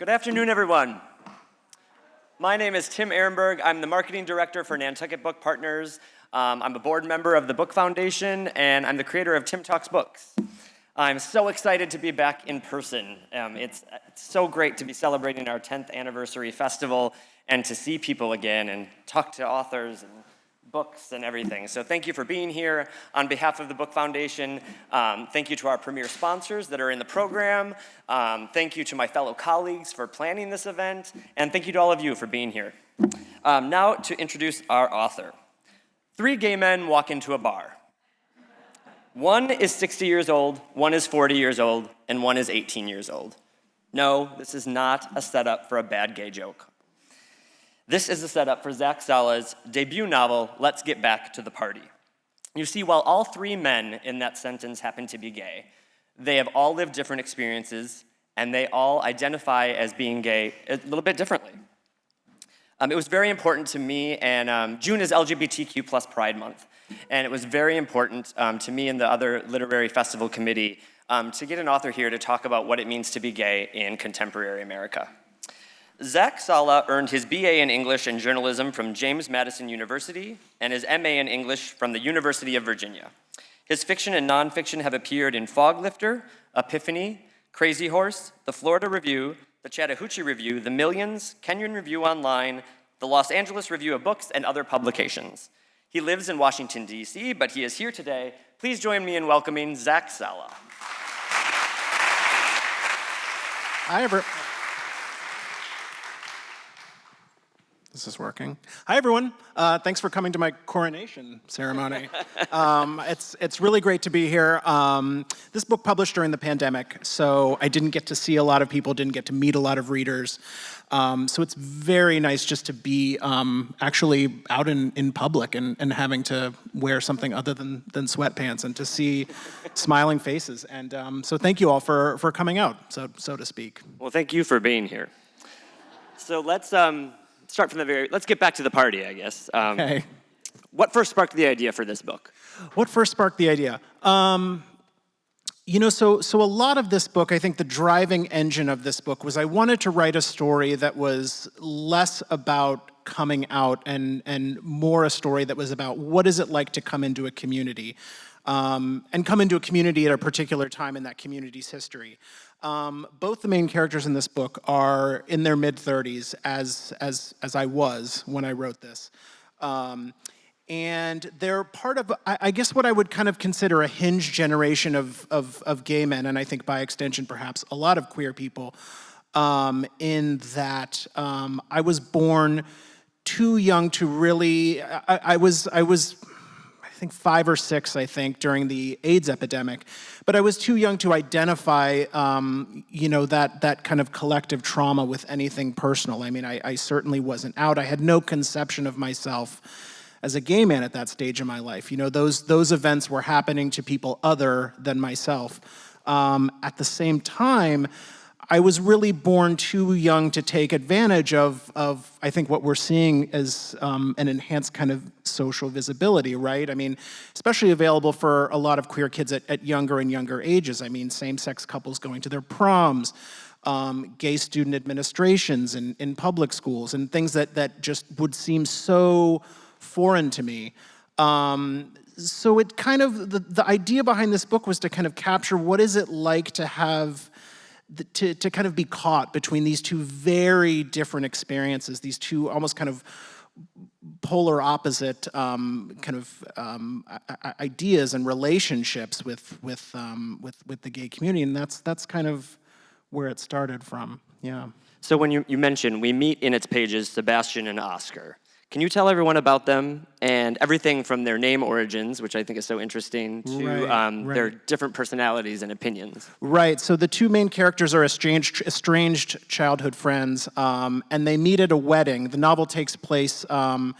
Good afternoon, everyone. My name is Tim Ehrenberg. I'm the marketing director for Nantucket Book Partners. I'm a board member of the Book Foundation, and I'm the creator of Tim Talks Books. I'm so excited to be back in person. It's so great to be celebrating our 10th anniversary festival and to see people again and talk to authors and books and everything. So thank you for being here. On behalf of the Book Foundation, thank you to our premier sponsors that are in the program. Thank you to my fellow colleagues for planning this event. And thank you to all of you for being here. Now to introduce our author. 3 gay men walk into a bar. One is 60 years old, one is 40 years old, and one is 18 years old. No, this is not a setup for a bad gay joke. This is the setup for Zak Salih's debut novel, Let's Get Back to the Party. You see, while all 3 men in that sentence happen to be gay, they have all lived different experiences, and they all identify as being gay a little bit differently. It was very important to me, and June is LGBTQ plus Pride Month, and it was very important to me and the other literary festival committee to get an author here to talk about what it means to be gay in contemporary America. Zak Salih earned his BA in English and Journalism from James Madison University and his MA in English from the University of Virginia. His fiction and nonfiction have appeared in Foglifter, Epiphany, Crazy Horse, the Florida Review, the Chattahoochee Review, the Millions, Kenyon Review Online, the Los Angeles Review of Books, and other publications. He lives in Washington, D.C., but he is here today. Please join me in welcoming Zak Salih. Hi, This is working. Hi, everyone. Thanks for coming to my coronation ceremony. It's really great to be here. This book published during the pandemic, so I didn't get to see a lot of people, didn't get to meet a lot of readers. So it's very nice just to be actually out in public and having to wear something other than sweatpants and to see smiling faces. And so thank you all for coming out, so to speak. Well, thank you for being here. So let's start from let's get back to the party, I guess. Okay. What first sparked the idea for this book? What first sparked the idea? So a lot of this book, I think the driving engine of this book was I wanted to write a story that was less about coming out and more a story that was about what is it like to come into a community, and come into a community at a particular time in that community's history. Both the main characters in this book are in their mid-30s, as I was when I wrote this. And they're part of, I guess, what I would kind of consider a hinge generation of gay men, and I think by extension, perhaps, a lot of queer people, in that I was born too young to really, I was I think 5 or 6, during the AIDS epidemic. But I was too young to identify, that kind of collective trauma with anything personal. I mean, I certainly wasn't out. I had no conception of myself as a gay man at that stage in my life. Those events were happening to people other than myself. At the same time, I was really born too young to take advantage of I think what we're seeing as an enhanced kind of social visibility, right? I mean, especially available for a lot of queer kids at younger and younger ages. I mean, same-sex couples going to their proms, gay student administrations in public schools, and things that just would seem so foreign to me. So it kind of, the idea behind this book was to kind of capture what is it like to have to kind of be caught between these two very different experiences, these two almost kind of polar opposite ideas and relationships with the gay community, and that's kind of where it started from. Yeah. So when you mentioned we meet in its pages Sebastian and Oscar. Can you tell everyone about them and everything from their name origins, which I think is so interesting, to their different personalities and opinions? Right. So the 2 main characters are estranged childhood friends, and they meet at a wedding. The novel takes place in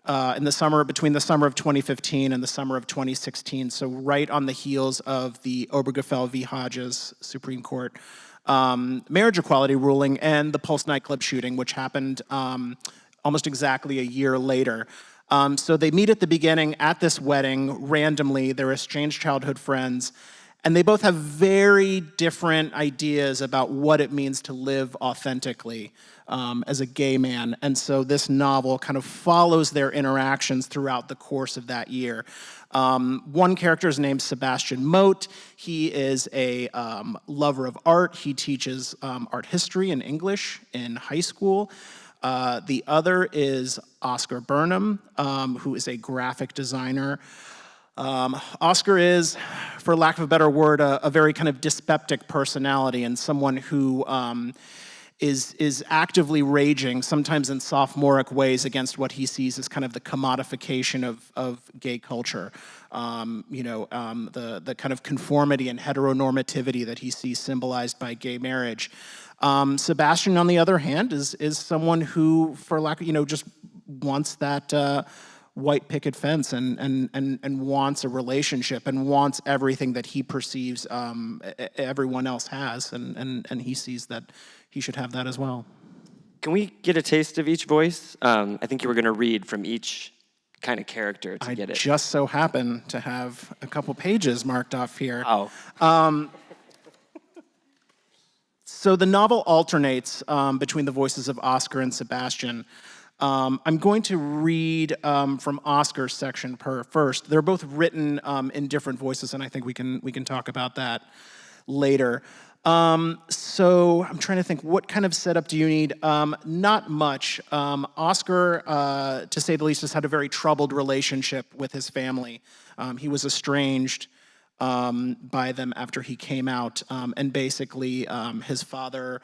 the summer, between the summer of 2015 and the summer of 2016. So right on the heels of the Obergefell v. Hodges Supreme Court marriage equality ruling and the Pulse nightclub shooting, which happened almost exactly a year later. So they meet at the beginning at this wedding randomly. They're estranged childhood friends. And they both have very different ideas about what it means to live authentically as a gay man. And so this novel kind of follows their interactions throughout the course of that year. One character is named Sebastian Moat. He is a lover of art. He teaches art history and English in high school. The other is Oscar Burnham, who is a graphic designer. Oscar is, for lack of a better word, a very kind of dyspeptic personality and someone who is actively raging, sometimes in sophomoric ways, against what he sees as kind of the commodification of gay culture. The kind of conformity and heteronormativity that he sees symbolized by gay marriage. Sebastian, on the other hand, is someone who, for lack of, just wants that white picket fence and wants a relationship and wants everything that he perceives everyone else has, and he sees that he should have that as well. Can we get a taste of each voice? I think you were going to read from each kind of character to get it. I just so happen to have a couple pages marked off here. Oh. So the novel alternates between the voices of Oscar and Sebastian. I'm going to read from Oscar's section first. They're both written in different voices, and I think we can talk about that later. So I'm trying to think, what kind of setup do you need? Not much. Oscar, to say the least, has had a very troubled relationship with his family. He was estranged by them after he came out, and basically his father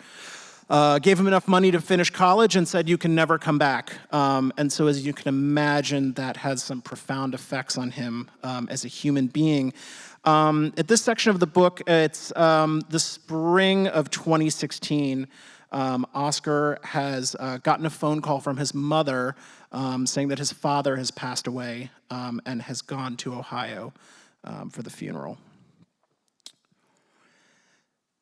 gave him enough money to finish college and said, "You can never come back." And so, as you can imagine, that has some profound effects on him as a human being. At this section of the book, it's the spring of 2016. Oscar has gotten a phone call from his mother saying that his father has passed away and has gone to Ohio for the funeral.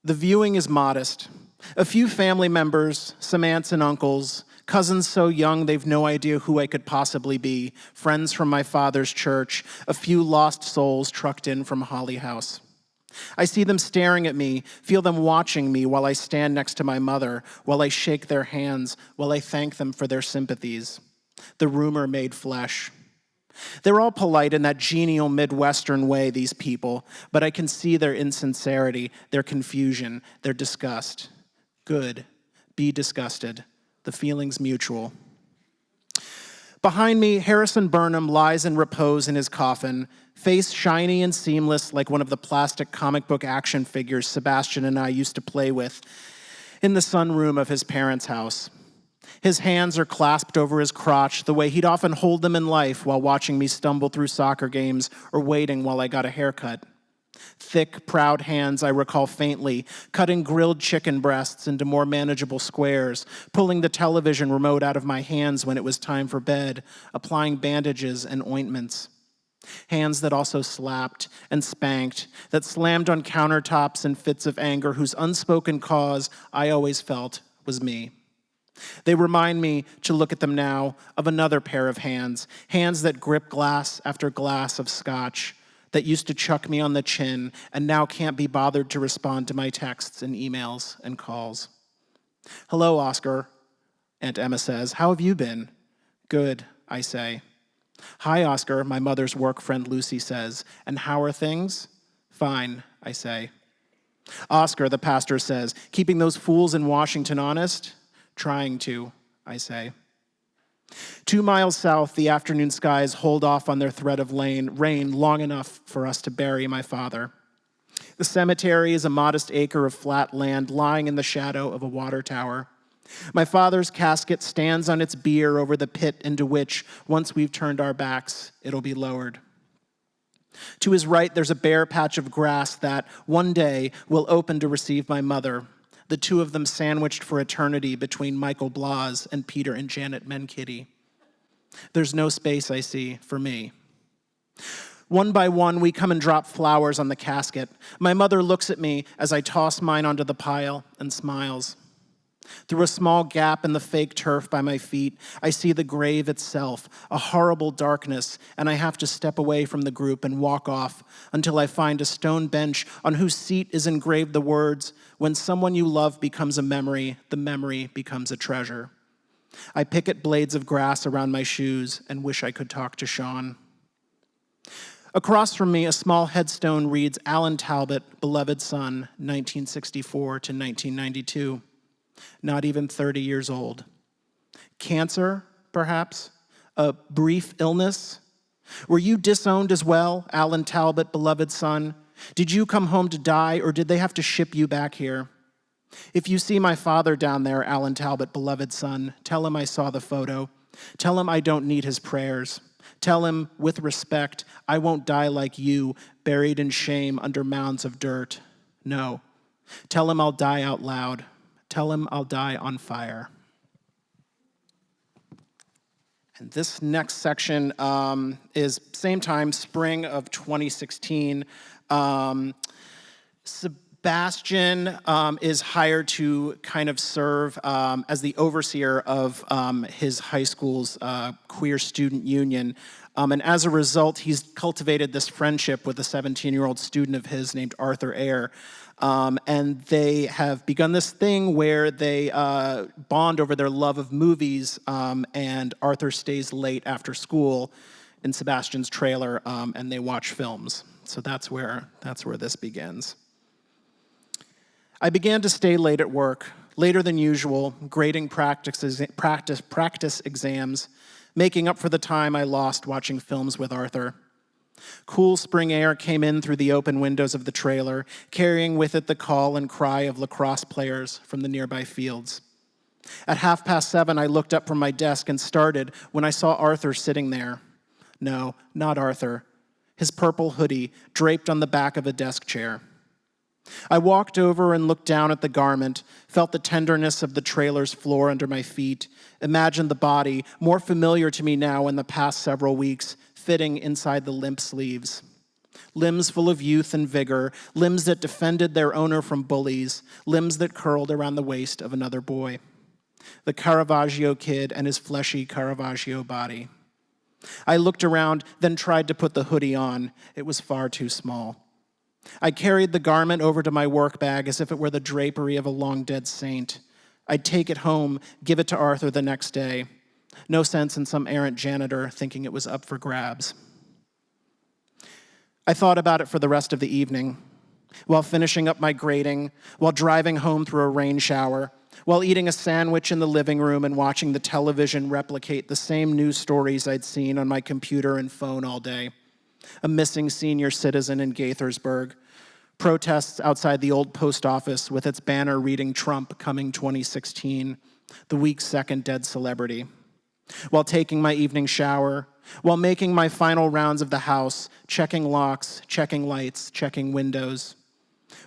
The viewing is modest. A few family members, some aunts and uncles, cousins so young they've no idea who I could possibly be, friends from my father's church, a few lost souls trucked in from Holly House. I see them staring at me, feel them watching me while I stand next to my mother, while I shake their hands, while I thank them for their sympathies. The rumor made flesh. They're all polite in that genial Midwestern way, these people, but I can see their insincerity, their confusion, their disgust. Good. Be disgusted. The feeling's mutual. Behind me, Harrison Burnham lies in repose in his coffin, face shiny and seamless like one of the plastic comic book action figures Sebastian and I used to play with in the sunroom of his parents' house. His hands are clasped over his crotch the way he'd often hold them in life while watching me stumble through soccer games or waiting while I got a haircut. Thick, proud hands I recall faintly, cutting grilled chicken breasts into more manageable squares, pulling the television remote out of my hands when it was time for bed, applying bandages and ointments. Hands that also slapped and spanked, that slammed on countertops in fits of anger whose unspoken cause I always felt was me. They remind me, to look at them now, of another pair of hands, hands that grip glass after glass of scotch, that used to chuck me on the chin and now can't be bothered to respond to my texts and emails and calls. "Hello, Oscar," Aunt Emma says. "How have you been?" "Good," I say. "Hi, Oscar," my mother's work friend Lucy says. "And how are things?" "Fine," I say. "Oscar," the pastor says, "keeping those fools in Washington honest?" "Trying to," I say. 2 miles south, the afternoon skies hold off on their thread of rain long enough for us to bury my father. The cemetery is a modest acre of flat land lying in the shadow of a water tower. My father's casket stands on its bier over the pit into which, once we've turned our backs, it'll be lowered. To his right, there's a bare patch of grass that, one day, will open to receive my mother, the two of them sandwiched for eternity between Michael Blas and Peter and Janet Menkitty. There's no space, I see, for me. One by one, we come and drop flowers on the casket. My mother looks at me as I toss mine onto the pile and smiles. Through a small gap in the fake turf by my feet, I see the grave itself, a horrible darkness, and I have to step away from the group and walk off until I find a stone bench on whose seat is engraved the words, "When someone you love becomes a memory, the memory becomes a treasure." I pick at blades of grass around my shoes and wish I could talk to Sean. Across from me, a small headstone reads, "Alan Talbot, beloved son, 1964 to 1992. Not even 30 years old. Cancer, perhaps? A brief illness? Were you disowned as well, Alan Talbot, beloved son? Did you come home to die, or did they have to ship you back here? If you see my father down there, Alan Talbot, beloved son, tell him I saw the photo. Tell him I don't need his prayers. Tell him, with respect, I won't die like you, buried in shame under mounds of dirt. No. Tell him I'll die out loud. Tell him I'll die on fire." And this next section is same time, spring of 2016. Sebastian is hired to kind of serve as the overseer of his high school's queer student union. And as a result, he's cultivated this friendship with a 17-year-old student of his named Arthur Eyre. And they have begun this thing where they bond over their love of movies, and Arthur stays late after school in Sebastian's trailer, and they watch films. So that's where this begins. I began to stay late at work, later than usual, grading practice exams, making up for the time I lost watching films with Arthur. Cool spring air came in through the open windows of the trailer, carrying with it the call and cry of lacrosse players from the nearby fields. At 7:30, I looked up from my desk and started when I saw Arthur sitting there. No, not Arthur. His purple hoodie draped on the back of a desk chair. I walked over and looked down at the garment, felt the tenderness of the trailer's floor under my feet, imagined the body, more familiar to me now in the past several weeks, fitting inside the limp sleeves. Limbs full of youth and vigor, limbs that defended their owner from bullies, limbs that curled around the waist of another boy. The Caravaggio kid and his fleshy Caravaggio body. I looked around, then tried to put the hoodie on. It was far too small. I carried the garment over to my work bag as if it were the drapery of a long-dead saint. I'd take it home, give it to Arthur the next day. No sense in some errant janitor thinking it was up for grabs. I thought about it for the rest of the evening, while finishing up my grading, while driving home through a rain shower, while eating a sandwich in the living room and watching the television replicate the same news stories I'd seen on my computer and phone all day. A missing senior citizen in Gaithersburg, protests outside the old post office with its banner reading Trump coming 2016, the week's second dead celebrity. While taking my evening shower, while making my final rounds of the house, checking locks, checking lights, checking windows,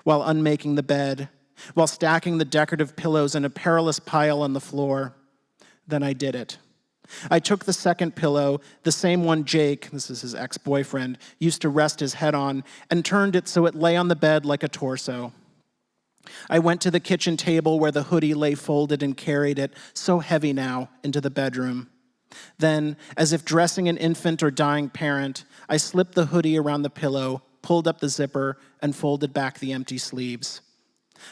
while unmaking the bed, while stacking the decorative pillows in a perilous pile on the floor, then I did it. I took the second pillow, the same one Jake, this is his ex-boyfriend, used to rest his head on, and turned it so it lay on the bed like a torso. I went to the kitchen table where the hoodie lay folded and carried it, so heavy now, into the bedroom. Then, as if dressing an infant or dying parent, I slipped the hoodie around the pillow, pulled up the zipper, and folded back the empty sleeves.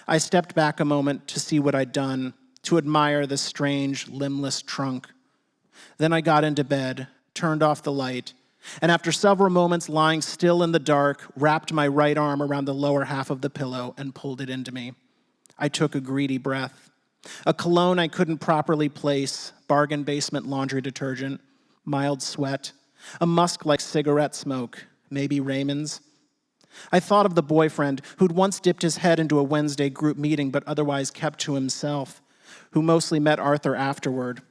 I stepped back a moment to see what I'd done, to admire the strange, limbless trunk. Then I got into bed, turned off the light, and after several moments lying still in the dark, wrapped my right arm around the lower half of the pillow and pulled it into me. I took a greedy breath. A cologne I couldn't properly place, bargain basement laundry detergent, mild sweat, a musk like cigarette smoke, maybe Raymond's. I thought of the boyfriend who'd once dipped his head into a Wednesday group meeting but otherwise kept to himself, who mostly met Arthur afterward.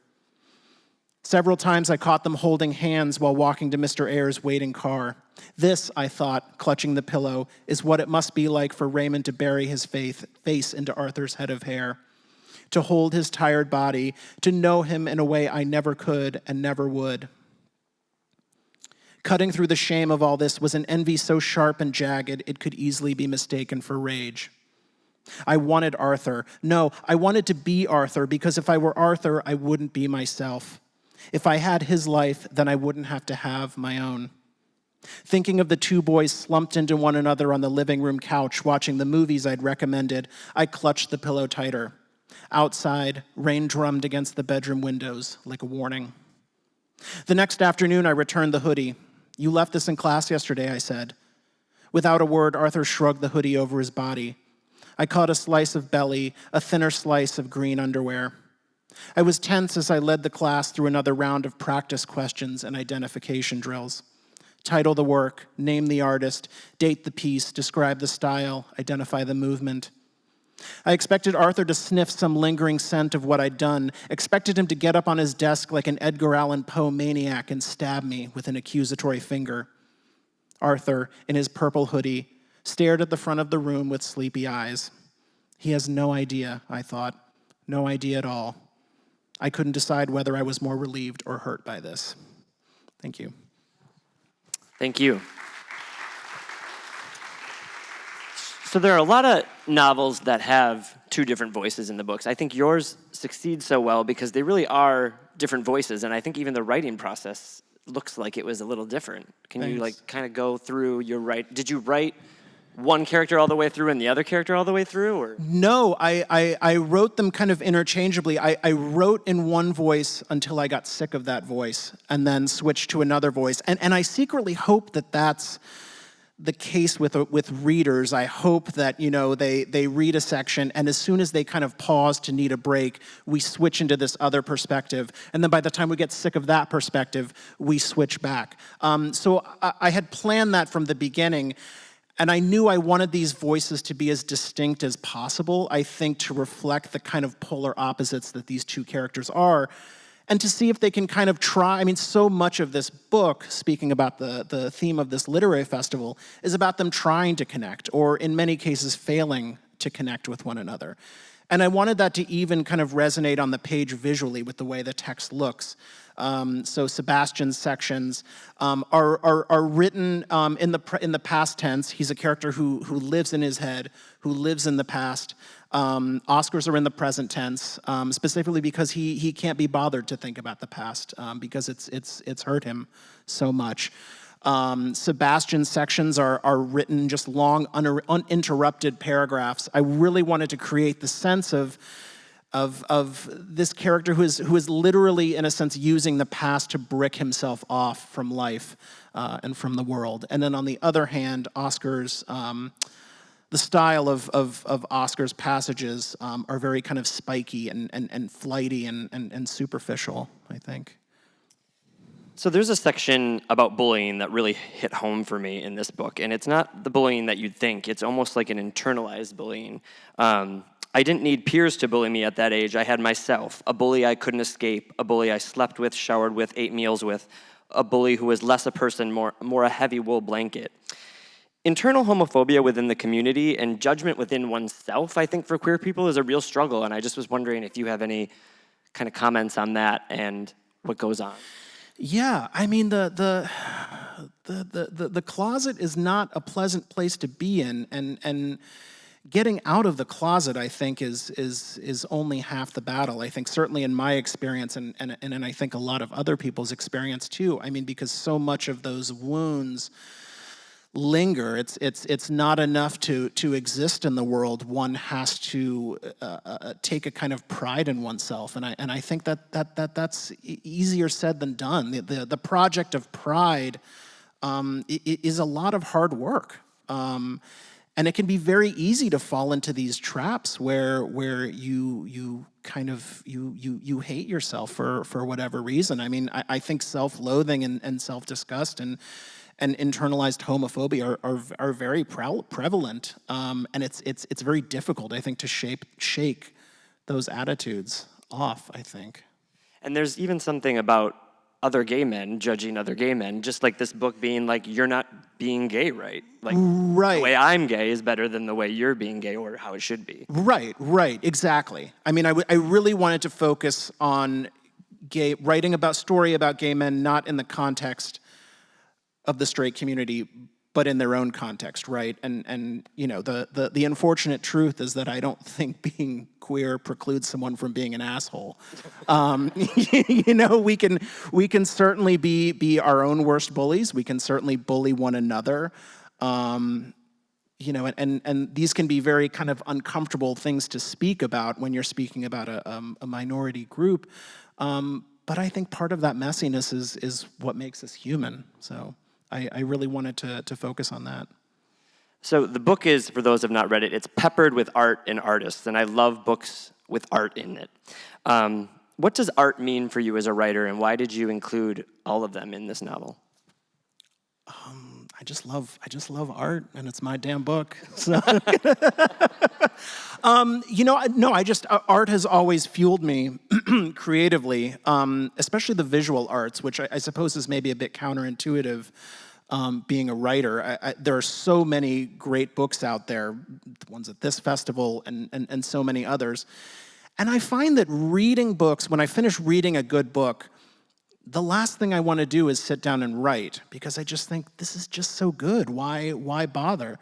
Several times I caught them holding hands while walking to Mr. Ayer's waiting car. This, I thought, clutching the pillow, is what it must be like for Raymond to bury his face into Arthur's head of hair, to hold his tired body, to know him in a way I never could and never would. Cutting through the shame of all this was an envy so sharp and jagged it could easily be mistaken for rage. I wanted Arthur. No, I wanted to be Arthur, because if I were Arthur, I wouldn't be myself. If I had his life, then I wouldn't have to have my own. Thinking of the two boys slumped into one another on the living room couch, watching the movies I'd recommended, I clutched the pillow tighter. Outside, rain drummed against the bedroom windows like a warning. The next afternoon, I returned the hoodie. You left this in class yesterday, I said. Without a word, Arthur shrugged the hoodie over his body. I caught a slice of belly, a thinner slice of green underwear. I was tense as I led the class through another round of practice questions and identification drills. Title the work, name the artist, date the piece, describe the style, identify the movement. I expected Arthur to sniff some lingering scent of what I'd done, expected him to get up on his desk like an Edgar Allan Poe maniac and stab me with an accusatory finger. Arthur, in his purple hoodie, stared at the front of the room with sleepy eyes. He has no idea, I thought. No idea at all. I couldn't decide whether I was more relieved or hurt by this. Thank you. Thank you. So there are a lot of novels that have two different voices in the books. I think yours succeeds so well because they really are different voices, and I think even the writing process looks like it was a little different. Can you kind of go through your Did you write one character all the way through and the other character all the way through, or? No, I wrote them kind of interchangeably. I wrote in one voice until I got sick of that voice, and then switched to another voice. And I secretly hope that that's the case with readers. I hope that, they read a section, and as soon as they kind of pause to need a break, we switch into this other perspective. And then by the time we get sick of that perspective, we switch back. So I had planned that from the beginning. And I knew I wanted these voices to be as distinct as possible, I think, to reflect the kind of polar opposites that these two characters are, and to see if they can kind of try. I mean, so much of this book, speaking about the theme of this literary festival, is about them trying to connect, or in many cases failing to connect with one another. And I wanted that to even kind of resonate on the page visually with the way the text looks. So Sebastian's sections are written in the past tense. He's a character who lives in his head, who lives in the past. Oscar's are in the present tense, specifically because he can't be bothered to think about the past because it's hurt him so much. Sebastian's sections are written just long, uninterrupted paragraphs. I really wanted to create the sense of this character who is literally, in a sense, using the past to brick himself off from life and from the world. And then on the other hand, Oscar's, the style of Oscar's passages are very kind of spiky and flighty and superficial, I think. So there's a section about bullying that really hit home for me in this book, and it's not the bullying that you'd think. It's almost like an internalized bullying. I didn't need peers to bully me at that age. I had myself, a bully I couldn't escape, a bully I slept with, showered with, ate meals with, a bully who was less a person, more a heavy wool blanket. Internal homophobia within the community and judgment within oneself, I think, for queer people is a real struggle, and I just was wondering if you have any kind of comments on that and what goes on. Yeah, I mean, the closet is not a pleasant place to be in, and getting out of the closet, I think, is only half the battle. I think certainly in my experience, and I think a lot of other people's experience too. I mean, because so much of those wounds linger. It's not enough to exist in the world. One has to take a kind of pride in oneself, and I think that's easier said than done. The project of pride is a lot of hard work. And it can be very easy to fall into these traps where you kind of you hate yourself for whatever reason. I mean, I think self-loathing and self-disgust and internalized homophobia are very prevalent, and it's very difficult, I think, to shake those attitudes off, I think. And there's even something about other gay men judging other gay men, just like this book being like, you're not being gay, right? Like, right. The way I'm gay is better than the way you're being gay or how it should be. Right, exactly. I mean, I really wanted to focus on writing about story about gay men, not in the context of the straight community, but in their own context, right? And you know, the unfortunate truth is that I don't think being queer precludes someone from being an asshole. You know, we can certainly be our own worst bullies. We can certainly bully one another. You know, and these can be very kind of uncomfortable things to speak about when you're speaking about a minority group. But I think part of that messiness is what makes us human. So I really wanted to focus on that. So the book is, for those who have not read it, it's peppered with art and artists, and I love books with art in it. What does art mean for you as a writer, and why did you include all of them in this novel? I just love art, and it's my damn book. So, you know, no, art has always fueled me creatively, especially the visual arts, which I suppose is maybe a bit counterintuitive, being a writer. There are so many great books out there, the ones at this festival and so many others. And I find that reading books, when I finish reading a good book, the last thing I want to do is sit down and write, because I just think, this is just so good. Why bother?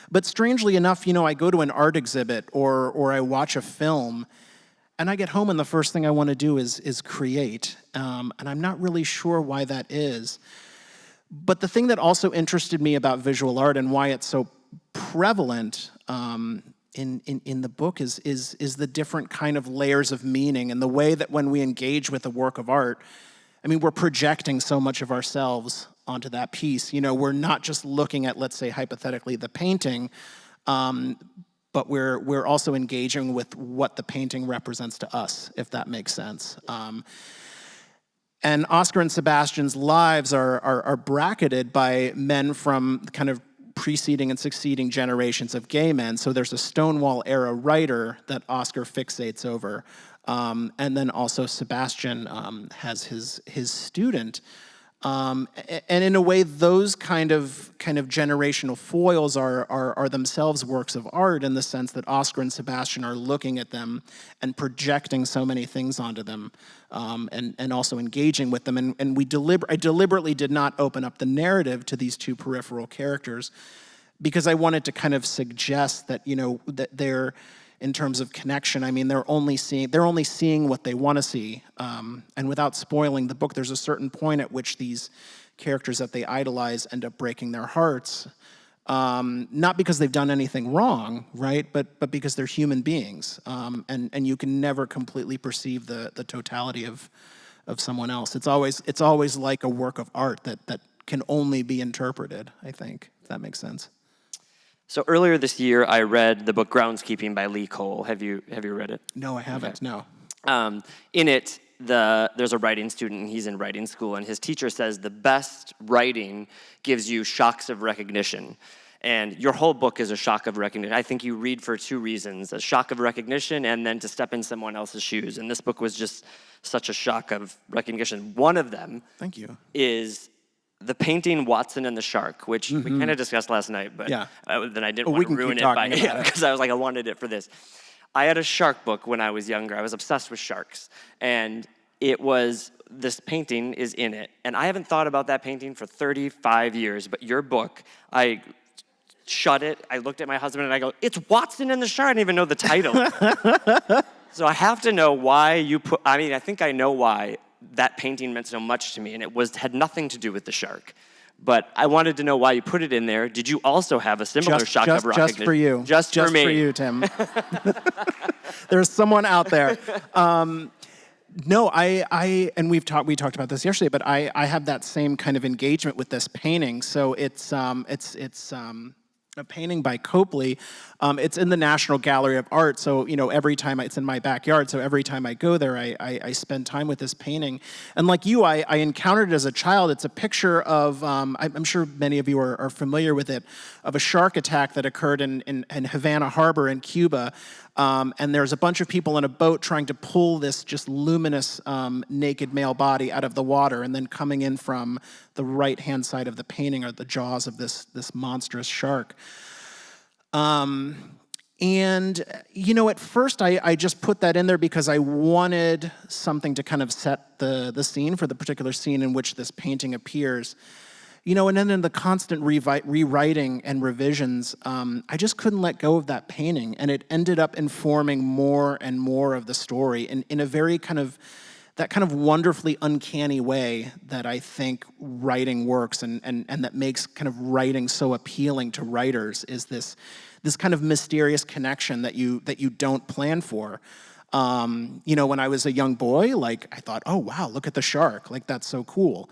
But strangely enough, you know, I go to an art exhibit or I watch a film, and I get home and the first thing I want to do is create. And I'm not really sure why that is. But the thing that also interested me about visual art and why it's so prevalent in the book is the different kind of layers of meaning, and the way that when we engage with a work of art, I mean, we're projecting so much of ourselves onto that piece. You know, we're not just looking at, let's say, hypothetically, the painting, but we're also engaging with what the painting represents to us, if that makes sense. And Oscar and Sebastian's lives are bracketed by men from kind of preceding and succeeding generations of gay men. So there's a Stonewall era writer that Oscar fixates over. And then also Sebastian has his student. And in a way, those kind of generational foils are themselves works of art, in the sense that Oscar and Sebastian are looking at them and projecting so many things onto them, and also engaging with them. And I deliberately did not open up the narrative to these two peripheral characters, because I wanted to kind of suggest that, you know, that they're, in terms of connection, I mean, they're only seeing what they want to see. And without spoiling the book, there's a certain point at which these characters that they idolize end up breaking their hearts. Not because they've done anything wrong, right? But because they're human beings. And you can never completely perceive the totality of someone else. It's always like a work of art that can only be interpreted, I think, if that makes sense. So earlier this year, I read the book Groundskeeping by Lee Cole. Have you read it? No, I haven't, no. In it, there's a writing student, and he's in writing school, and his teacher says the best writing gives you shocks of recognition. And your whole book is a shock of recognition. I think you read for two reasons: a shock of recognition and then to step in someone else's shoes. And this book was just such a shock of recognition. One of them, thank you, is the painting Watson and the Shark, which we kind of discussed last night, but yeah. Then I didn't want to ruin it because I was like, I wanted it for this. I had a shark book when I was younger. I was obsessed with sharks. And this painting is in it. And I haven't thought about that painting for 35 years, but your book, I shut it, I looked at my husband and I go, it's Watson and the Shark. I didn't even know the title. So I have to know why I think I know why that painting meant so much to me, and it had nothing to do with the shark. But I wanted to know why you put it in there. Did you also have a similar shock of recognition? Just for you. Just for me. Just for you, Tim. There's someone out there. No, and we talked about this yesterday, but I have that same kind of engagement with this painting. So it's a painting by Copley. It's in the National Gallery of Art, so you know, every time it's in my backyard, so every time I go there, I spend time with this painting. And like you, I encountered it as a child. It's a picture of, I'm sure many of you are familiar with it, of a shark attack that occurred in Havana Harbor in Cuba. And there's a bunch of people in a boat trying to pull this just luminous naked male body out of the water, and then coming in from the right-hand side of the painting are the jaws of this monstrous shark. And, you know, at first I just put that in there because I wanted something to kind of set the scene for the particular scene in which this painting appears. And then in the constant rewriting and revisions, I just couldn't let go of that painting, and it ended up informing more and more of the story in a very kind of wonderfully uncanny way that I think writing works, and that makes kind of writing so appealing to writers, is this kind of mysterious connection that you don't plan for. When I was a young boy, like, I thought, oh, wow, look at the shark. Like, that's so cool.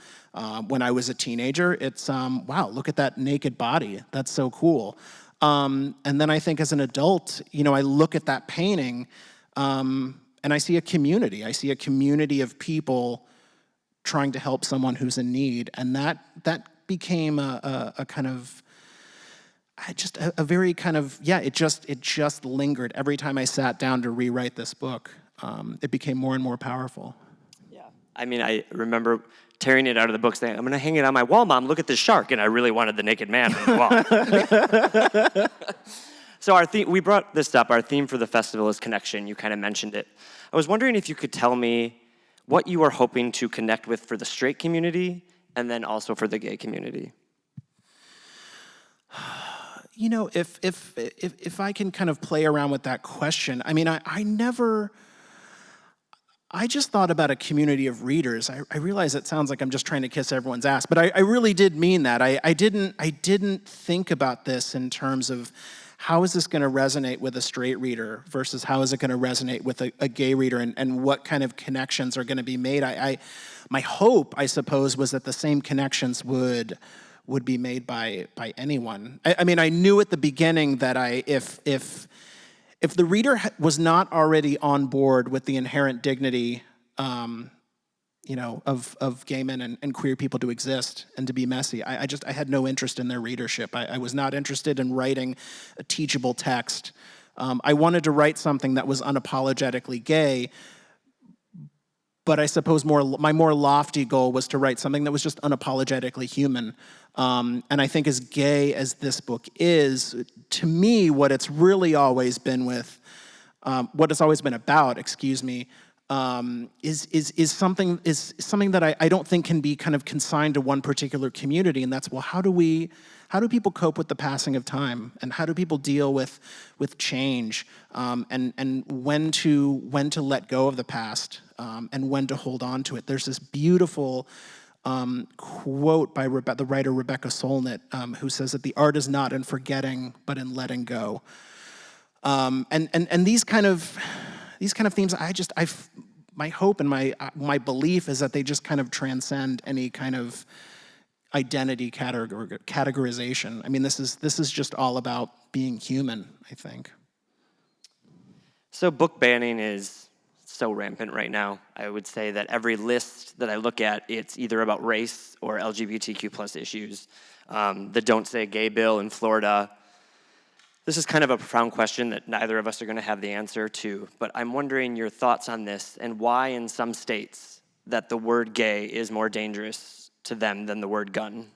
When I was a teenager, it's, wow, look at that naked body. That's so cool. And then I think as an adult, I look at that painting, and I see a community. I see a community of people trying to help someone who's in need. And that became a kind of, just a very kind of, it just lingered. Every time I sat down to rewrite this book, it became more and more powerful. Yeah. I mean, I remember tearing it out of the book saying, I'm going to hang it on my wall, Mom, look at this shark. And I really wanted the naked man on the wall. So our theme, we brought this up, our theme for the festival is connection. You kind of mentioned it. I was wondering if you could tell me what you are hoping to connect with for the straight community and then also for the gay community. If I can kind of play around with that question, I mean, I just thought about a community of readers. I realize it sounds like I'm just trying to kiss everyone's ass, but I really did mean that. I didn't think about this in terms of how is this going to resonate with a straight reader versus how is it going to resonate with a gay reader, and what kind of connections are going to be made. My hope, I suppose, was that the same connections would be made by anyone. I mean, I knew at the beginning that if the reader was not already on board with the inherent dignity, of gay men and queer people to exist and to be messy, I had no interest in their readership. I was not interested in writing a teachable text. I wanted to write something that was unapologetically gay, but I suppose my more lofty goal was to write something that was just unapologetically human. And I think as gay as this book is, to me, what it's really always been what it's always been about, is something that I don't think can be kind of consigned to one particular community, and that's, well, how do people cope with the passing of time, and how do people deal with change, and when to let go of the past, and when to hold on to it. There's this beautiful quote by the writer Rebecca Solnit, who says that the art is not in forgetting, but in letting go. And these kind of themes, my hope and my belief is that they just kind of transcend any kind of identity categorization. I mean, this is just all about being human, I think. So book banning is so rampant right now. I would say that every list that I look at, it's either about race or LGBTQ plus issues. The Don't Say Gay bill in Florida. This is kind of a profound question that neither of us are going to have the answer to, but I'm wondering your thoughts on this and why in some states that the word gay is more dangerous to them than the word gun.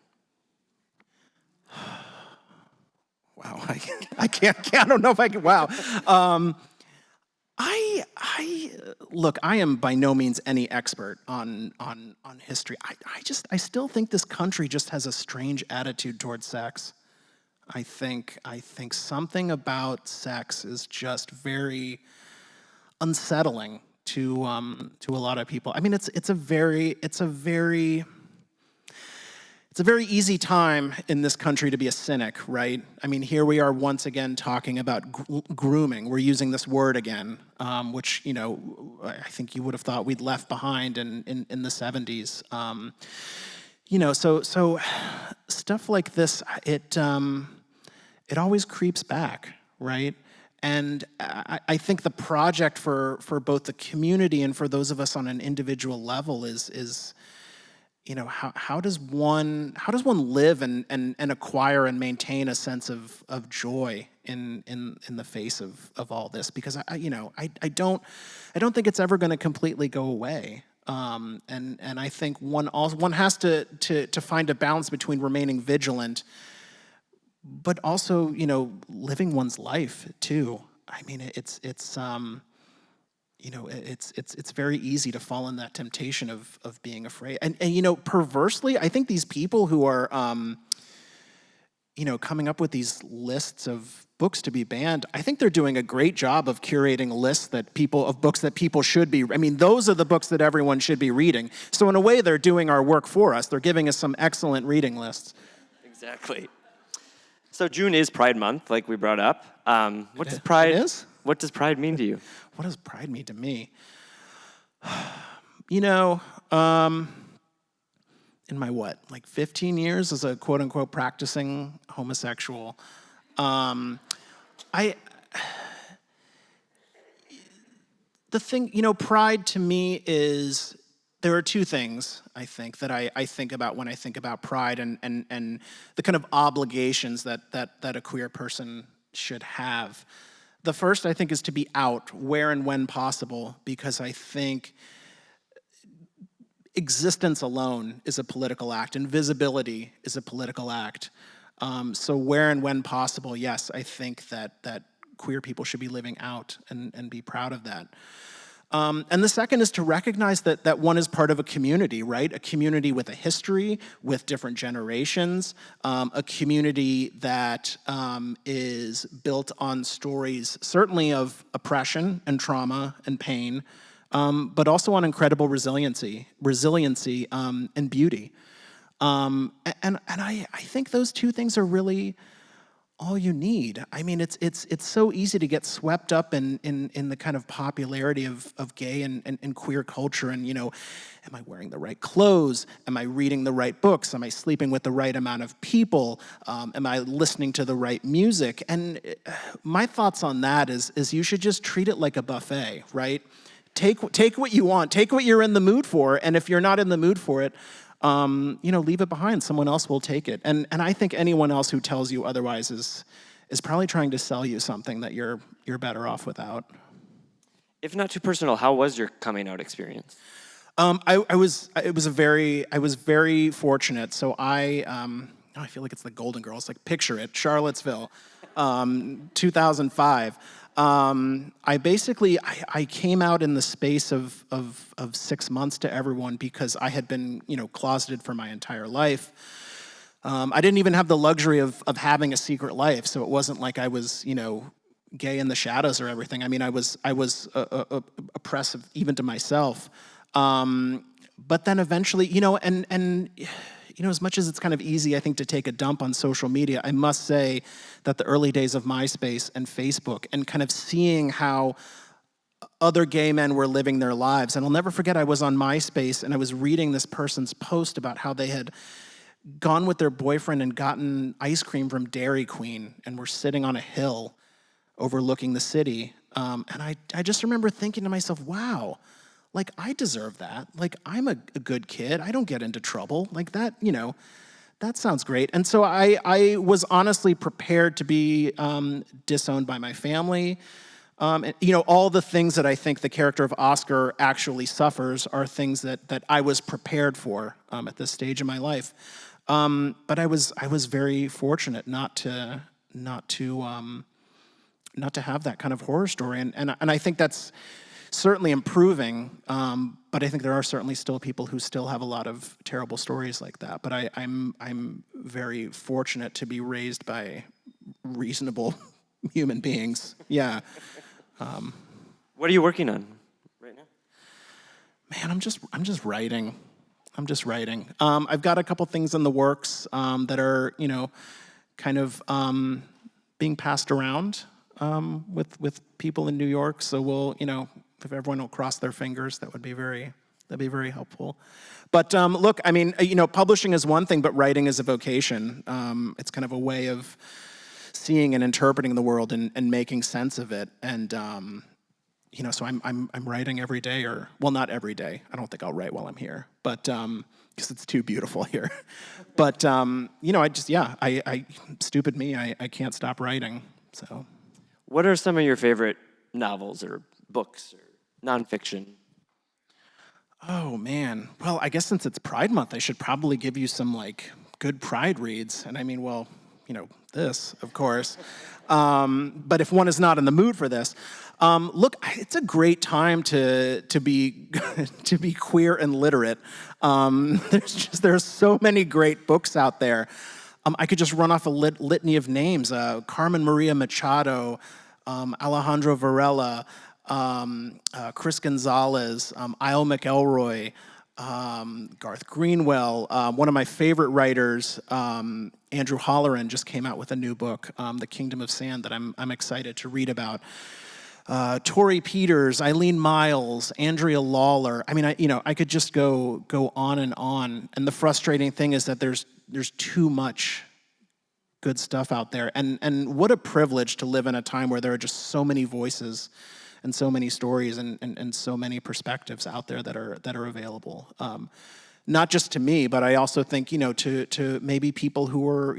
Wow, I can't. I don't know if I can. Wow. Look, I am by no means any expert on history. I still think this country just has a strange attitude towards sex. I think something about sex is just very unsettling to a lot of people. I mean, it's a very easy time in this country to be a cynic, right? I mean, here we are once again talking about grooming. We're using this word again, which, I think you would have thought we'd left behind in the 70s. So stuff like this, it always creeps back, right? And I think the project for both the community and for those of us on an individual level is how does one live and acquire and maintain a sense of joy in the face of all this? Because I don't think it's ever going to completely go away. And I think one has to find a balance between remaining vigilant, but also living one's life too. I mean, it's very easy to fall in that temptation of being afraid. And perversely, I think these people who are, coming up with these lists of books to be banned, I think they're doing a great job of curating lists of books that people should be. I mean, those are the books that everyone should be reading. So in a way, they're doing our work for us. They're giving us some excellent reading lists. Exactly. So June is Pride Month, like we brought up. What does Pride mean to you? What does pride mean to me? In my 15 years as a quote unquote practicing homosexual, pride to me is, there are two things I think that I think about when I think about pride and the kind of obligations that a queer person should have. The first, I think, is to be out where and when possible, because I think existence alone is a political act, and visibility is a political act. So where and when possible, yes, I think that queer people should be living out and be proud of that. And the second is to recognize that one is part of a community, right? A community with a history, with different generations, a community that is built on stories, certainly of oppression and trauma and pain, but also on incredible resiliency and beauty. And I think those two things are really all you need. I mean, it's so easy to get swept up in the kind of popularity of gay and queer culture, and am I wearing the right clothes? Am I reading the right books? Am I sleeping with the right amount of people? Am I listening to the right music? And my thoughts on that is you should just treat it like a buffet, right? Take what you want, take what you're in the mood for, and if you're not in the mood for it, leave it behind. Someone else will take it. And I think anyone else who tells you otherwise is probably trying to sell you something that you're better off without. If not too personal, how was your coming out experience? I was very fortunate. So I feel like it's the Golden Girls. Like, picture it, Charlottesville, 2005. I came out in the space of 6 months to everyone because I had been, closeted for my entire life. I didn't even have the luxury of having a secret life, so it wasn't like I was, gay in the shadows or everything. I mean, I was oppressive even to myself. But then eventually, as much as it's kind of easy, I think, to take a dump on social media, I must say that the early days of MySpace and Facebook and kind of seeing how other gay men were living their lives. And I'll never forget, I was on MySpace and I was reading this person's post about how they had gone with their boyfriend and gotten ice cream from Dairy Queen and were sitting on a hill overlooking the city. And I just remember thinking to myself, wow, like, I deserve that. Like, I'm a good kid. I don't get into trouble. Like, that, that sounds great. And so I was honestly prepared to be disowned by my family. All the things that I think the character of Oscar actually suffers are things that I was prepared for at this stage in my life. But I was very fortunate not to have that kind of horror story. And I think that's certainly improving, but I think there are certainly still people who still have a lot of terrible stories like that. But I'm very fortunate to be raised by reasonable human beings. Yeah. What are you working on right now? Man, I'm just writing. I've got a couple things in the works that are kind of being passed around with people in New York. So we'll if everyone will cross their fingers, that'd be very helpful. But look, I mean, publishing is one thing, but writing is a vocation. It's kind of a way of seeing and interpreting the world and making sense of it. And so I'm writing every day, or well, not every day. I don't think I'll write while I'm here, but because it's too beautiful here. But I stupid me, I can't stop writing. So, what are some of your favorite novels or books or nonfiction? Oh, man. Well, I guess since it's Pride Month, I should probably give you some, good Pride reads. And I mean, this, of course. But if one is not in the mood for this, Look, it's a great time to be to be queer and literate. There's so many great books out there. I could just run off a litany of names: Carmen Maria Machado, Alejandro Varela, Chris Gonzalez, Isle McElroy, Garth Greenwell. One of my favorite writers, Andrew Holleran, just came out with a new book, The Kingdom of Sand, that I'm excited to read about. Tori Peters, Eileen Miles, Andrea Lawler. I mean, I could just go on and on. And the frustrating thing is that there's too much good stuff out there. And what a privilege to live in a time where there are just so many voices and so many stories and so many perspectives out there that are available. Not just to me, but I also think, to maybe people who are,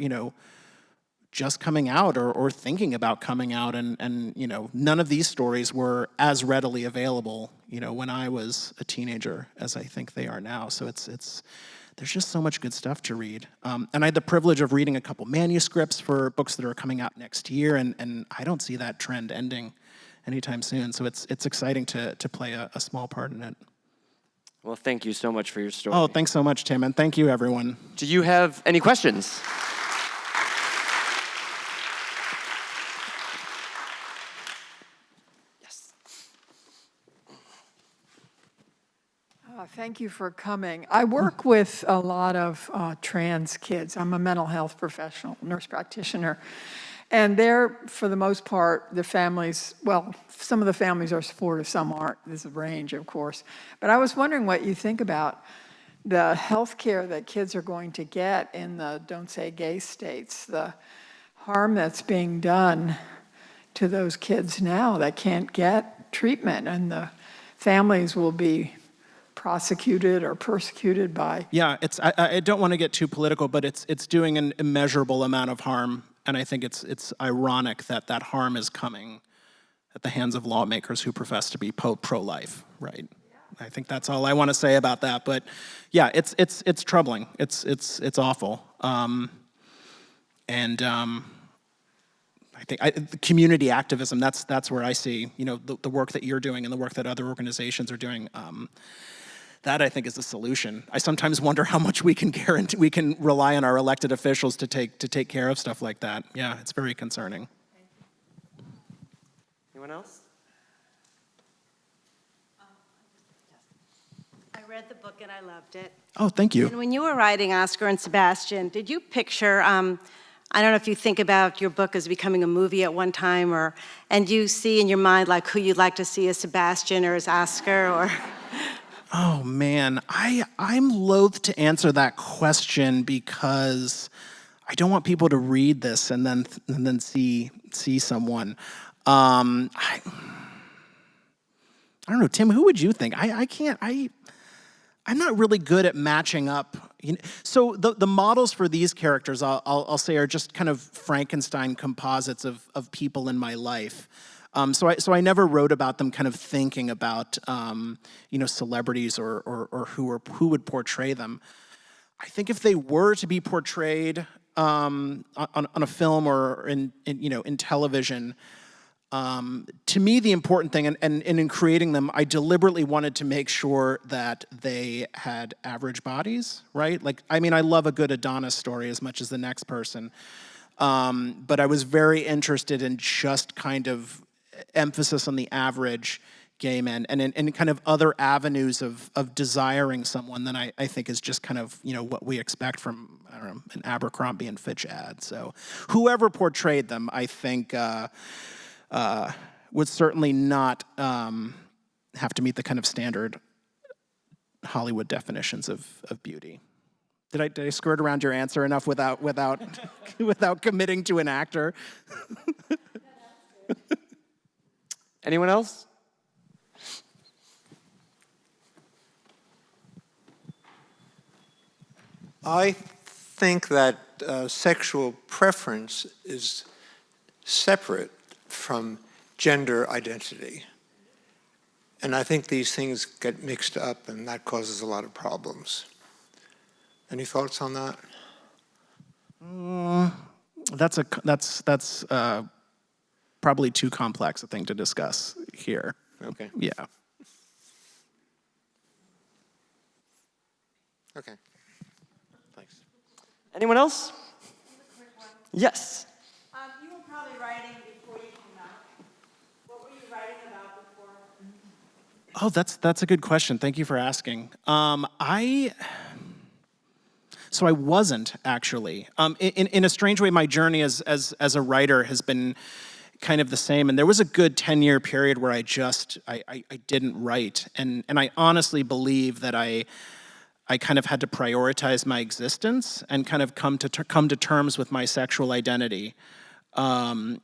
just coming out or thinking about coming out, and none of these stories were as readily available, when I was a teenager as I think they are now. So there's just so much good stuff to read. And I had the privilege of reading a couple manuscripts for books that are coming out next year, and I don't see that trend ending anytime soon. So it's exciting to play a small part in it. Well, thank you so much for your story. Oh, thanks so much, Tim, and thank you, everyone. Do you have any questions? Thank you for coming. I work with a lot of trans kids. I'm a mental health professional, nurse practitioner. And they're, for the most part, the families, well, some of the families are supportive, some aren't. There's a range, of course. But I was wondering what you think about the health care that kids are going to get in the don't say gay states, the harm that's being done to those kids now that can't get treatment, and the families will be prosecuted or persecuted by. Yeah, I don't want to get too political, but it's doing an immeasurable amount of harm, and I think it's ironic that harm is coming at the hands of lawmakers who profess to be pro-life, right? I think that's all I want to say about that. But yeah, it's troubling. It's awful. I think the community activism. That's where I see the work that you're doing and the work that other organizations are doing. That I think is the solution. I sometimes wonder how much we can rely on our elected officials to take care of stuff like that. Yeah, it's very concerning. Anyone else? I read the book and I loved it. Oh, thank you. And when you were writing Oscar and Sebastian, did you picture, I don't know if you think about your book as becoming a movie at one time, and you see in your mind like who you'd like to see as Sebastian or as Oscar, or? Oh man, I'm loath to answer that question because I don't want people to read this and then see someone. I don't know, Tim. Who would you think? I can't. I'm not really good at matching up. So the models for these characters, I'll say, are just kind of Frankenstein composites of people in my life. So I never wrote about them kind of thinking about celebrities or who would portray them. I think if they were to be portrayed on a film or in television, to me the important thing, and in creating them, I deliberately wanted to make sure that they had average bodies, right? Like, I mean, I love a good Adonis story as much as the next person, but I was very interested in just kind of emphasis on the average gay men and kind of other avenues of desiring someone than I think is just kind of what we expect from, I don't know, an Abercrombie and Fitch ad. So whoever portrayed them, I think would certainly not have to meet the kind of standard Hollywood definitions of beauty. Did I skirt around your answer enough without without committing to an actor? Anyone else? I think that sexual preference is separate from gender identity. And I think these things get mixed up, and that causes a lot of problems. Any thoughts on that? That's probably too complex a thing to discuss here. Okay. Yeah. Okay. Thanks. Anyone else? Yes. You were probably writing before you came out. What were you writing about before? Oh, that's a good question. Thank you for asking. So I wasn't actually. In a strange way, my journey as a writer has been kind of the same. And there was a good 10-year period where I didn't write, and I honestly believe that I kind of had to prioritize my existence and kind of come to terms with my sexual identity, and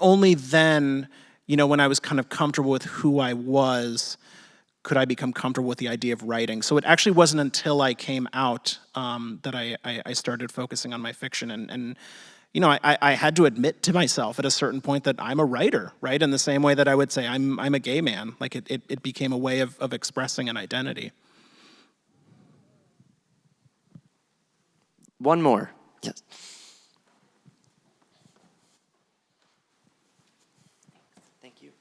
only then, when I was kind of comfortable with who I was, could I become comfortable with the idea of writing. So it actually wasn't until I came out that I started focusing on my fiction, and I had to admit to myself at a certain point that I'm a writer, right? In the same way that I would say I'm a gay man. Like it became a way of expressing an identity. One more. Yes. Thank you.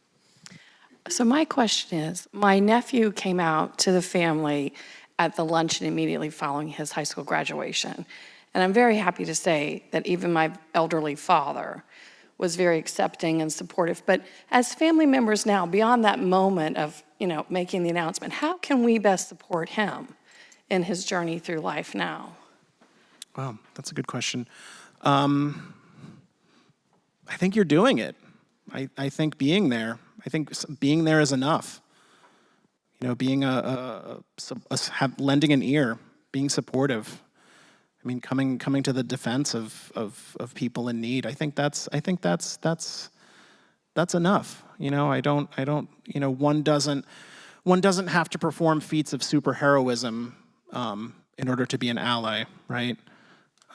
So my question is, my nephew came out to the family at the luncheon immediately following his high school graduation. And I'm very happy to say that even my elderly father was very accepting and supportive. But as family members now, beyond that moment of, making the announcement, how can we best support him in his journey through life now? Wow, that's a good question. I think you're doing it. I think being there. I think being there is enough. Being lending an ear, being supportive. I mean, coming to the defense of people in need. I think that's enough. One doesn't have to perform feats of superheroism in order to be an ally, right?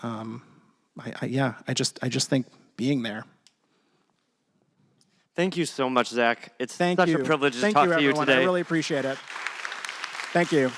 I just think being there. Thank you so much, Zach. It's Thank such you. a privilege to Thank talk you, to you everyone. today. I really appreciate it. Thank you.